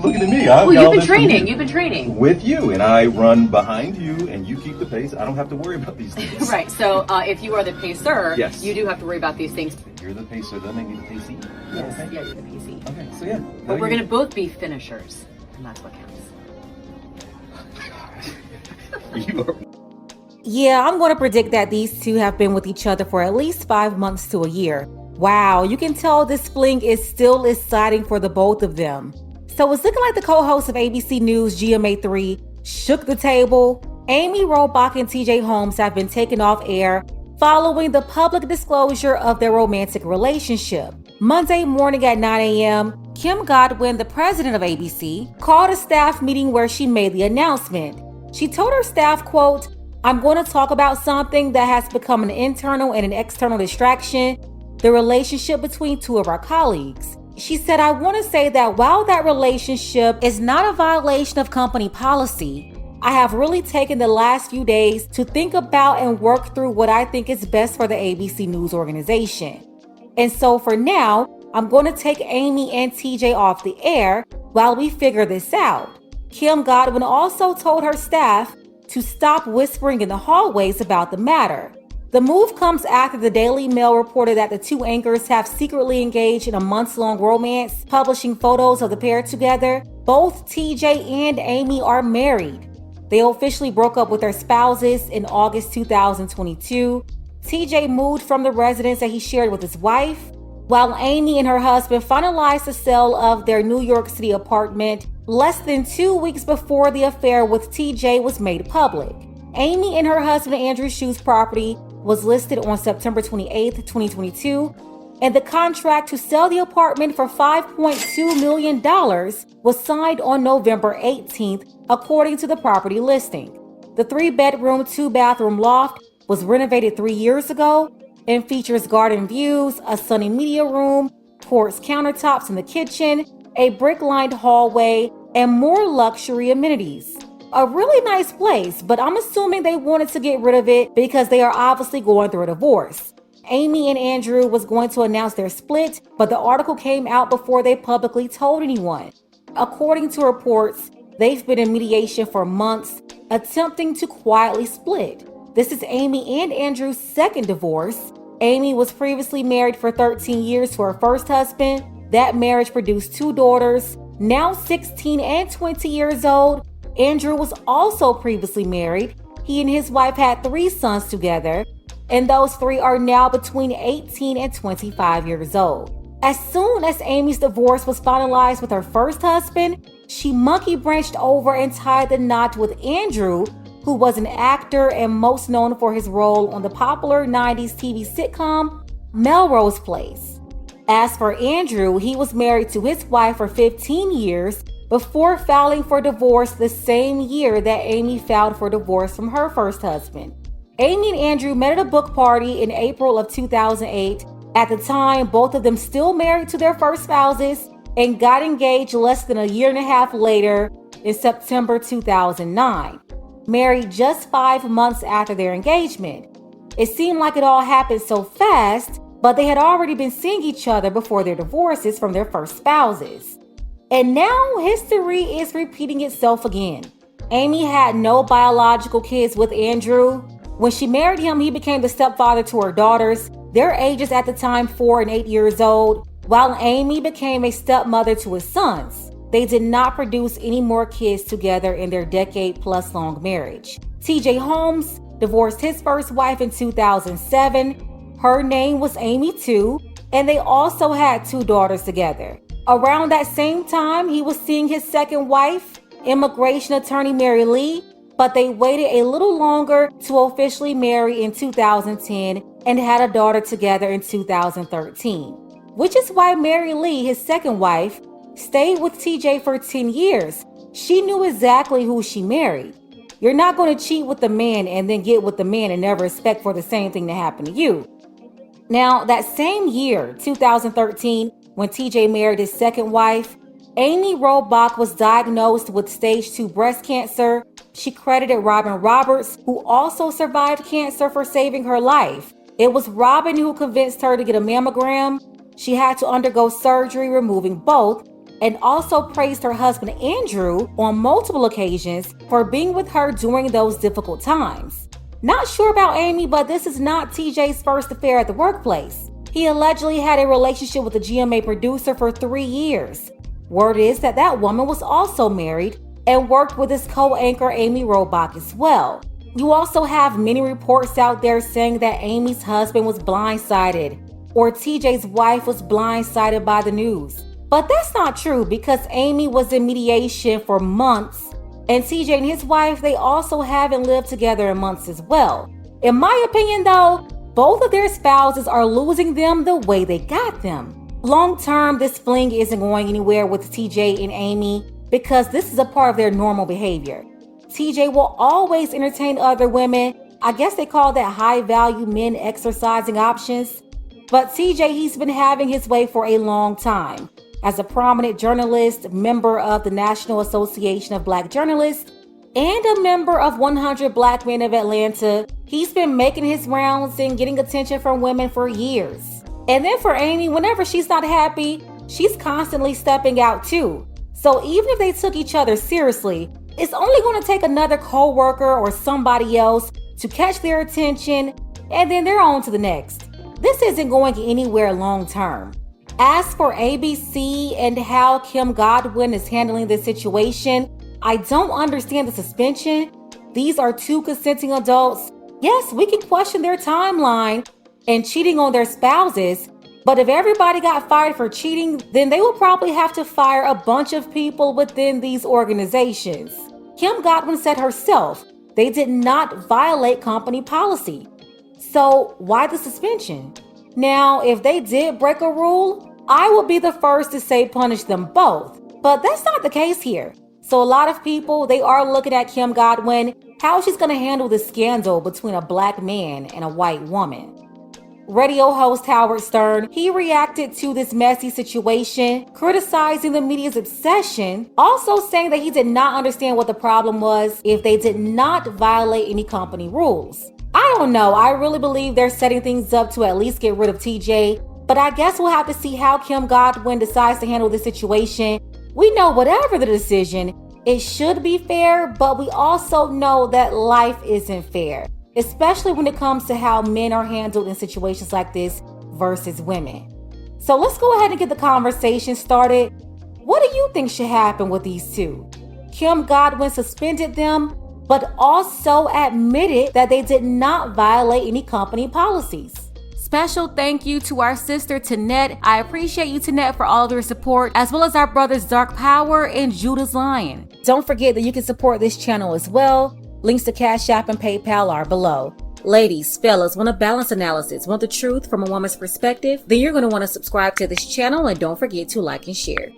Looking at me, Well, you've been training. You've been training with you, and I run behind you, and you keep the pace. I don't have to worry about these things. Right. So if you are the pacer, yes, you do have to worry about these things. You're the pacer, then make me the pacey. Yes. Okay. Yeah, you're the pacey. Okay. So yeah, but we're gonna both be finishers, and that's what counts. You are. Yeah, I'm going to predict that these two have been with each other for at least 5 months to a year. Wow, you can tell this fling is still exciting for the both of them. So it's looking like the co-host of ABC News GMA3 shook the table. Amy Robach and TJ Holmes have been taken off air following the public disclosure of their romantic relationship. Monday morning at 9 a.m., Kim Godwin, the president of ABC, called a staff meeting where she made the announcement. She told her staff, quote, "I'm going to talk about something that has become an internal and an external distraction, the relationship between two of our colleagues." She said, "I want to say that while that relationship is not a violation of company policy, I have really taken the last few days to think about and work through what I think is best for the ABC News organization. And so for now, I'm going to take Amy and TJ off the air while we figure this out." Kim Godwin also told her staff to stop whispering in the hallways about the matter. The move comes after the Daily Mail reported that the two anchors have secretly engaged in a months-long romance, publishing photos of the pair together. Both TJ and Amy are married. They officially broke up with their spouses in August 2022. TJ moved from the residence that he shared with his wife, while Amy and her husband finalized the sale of their New York City apartment less than 2 weeks before the affair with TJ was made public. Amy and her husband Andrew Shue's property was listed on September 28, 2022, and the contract to sell the apartment for $5.2 million was signed on November 18th, according to the property listing. The 3-bedroom, 2-bathroom loft was renovated 3 years ago and features garden views, a sunny media room, quartz countertops in the kitchen, a brick-lined hallway, and more luxury amenities. A really nice place, but I'm assuming they wanted to get rid of it because they are obviously going through a divorce. Amy and Andrew was going to announce their split, but the article came out before they publicly told anyone. According to reports, they've been in mediation for months, attempting to quietly split. This is Amy and Andrew's second divorce. Amy was previously married for 13 years to her first husband. That marriage produced 2 daughters, now 16 and 20 years old. Andrew was also previously married. He and his wife had 3 sons together, and those 3 are now between 18 and 25 years old. As soon as Amy's divorce was finalized with her first husband, she monkey branched over and tied the knot with Andrew, who was an actor and most known for his role on the popular 90s TV sitcom Melrose Place. As for Andrew, he was married to his wife for 15 years before filing for divorce the same year that Amy filed for divorce from her first husband. Amy and Andrew met at a book party in April of 2008. At the time, both of them still married to their first spouses and got engaged less than a year and a half later in September 2009, married just 5 months after their engagement. It seemed like it all happened so fast, but they had already been seeing each other before their divorces from their first spouses. And now history is repeating itself again. Amy had no biological kids with Andrew. When she married him, he became the stepfather to her daughters. Their ages at the time 4 and 8 years old, while Amy became a stepmother to his sons. They did not produce any more kids together in their decade-plus long marriage. TJ Holmes divorced his first wife in 2007. Her name was Amy too, and they also had 2 daughters together. Around that same time, he was seeing his second wife, immigration attorney Mary Lee, but they waited a little longer to officially marry in 2010 and had a daughter together in 2013. Which is why Mary Lee, his second wife, stayed with TJ for 10 years. She knew exactly who she married. You're not going to cheat with the man and then get with the man and never expect for the same thing to happen to you. Now, that same year, 2013, when TJ married his second wife, Amy Robach was diagnosed with stage 2 breast cancer. She credited Robin Roberts, who also survived cancer, for saving her life. It was Robin who convinced her to get a mammogram. She had to undergo surgery removing both, and also praised her husband Andrew on multiple occasions for being with her during those difficult times. Not sure about Amy, but this is not TJ's first affair at the workplace. He allegedly had a relationship with a GMA producer for 3 years. Word is that that woman was also married and worked with his co-anchor Amy Robach as well. You also have many reports out there saying that Amy's husband was blindsided or TJ's wife was blindsided by the news. But that's not true because Amy was in mediation for months and TJ and his wife, they also haven't lived together in months as well. In my opinion though, both of their spouses are losing them the way they got them. Long term, this fling isn't going anywhere with TJ and Amy because this is a part of their normal behavior. TJ will always entertain other women. I guess they call that high value men exercising options. But TJ, he's been having his way for a long time. As a prominent journalist, member of the National Association of Black Journalists, and a member of 100 Black Men of Atlanta, he's been making his rounds and getting attention from women for years. And then for Amy, whenever she's not happy, she's constantly stepping out too. So even if they took each other seriously, it's only going to take another co-worker or somebody else to catch their attention, and then they're on to the next. This isn't going anywhere long term. As for ABC and how Kim Godwin is handling this situation, I don't understand the suspension. These are 2 consenting adults. Yes, we can question their timeline and cheating on their spouses, but if everybody got fired for cheating, then they will probably have to fire a bunch of people within these organizations. Kim Godwin said herself, they did not violate company policy. So why the suspension? Now, if they did break a rule, I would be the first to say punish them both, but that's not the case here. So a lot of people, they are looking at Kim Godwin, how she's going to handle this scandal between a black man and a white woman. Radio host Howard Stern, he reacted to this messy situation, criticizing the media's obsession, also saying that he did not understand what the problem was if they did not violate any company rules. I don't know, I really believe they're setting things up to at least get rid of TJ, but I guess we'll have to see how Kim Godwin decides to handle this situation. We know whatever the decision, it should be fair, but we also know that life isn't fair, especially when it comes to how men are handled in situations like this versus women. So let's go ahead and get the conversation started. What do you think should happen with these two? Kim Godwin suspended them, but also admitted that they did not violate any company policies. Special thank you to our sister Tanette. I appreciate you, Tanette, for all of your support, as well as our brothers Dark Power and Judah's Lion. Don't forget that you can support this channel as well. Links to Cash App and PayPal are below. Ladies, fellas, want a balanced analysis, want the truth from a woman's perspective? Then you're going to want to subscribe to this channel and don't forget to like and share.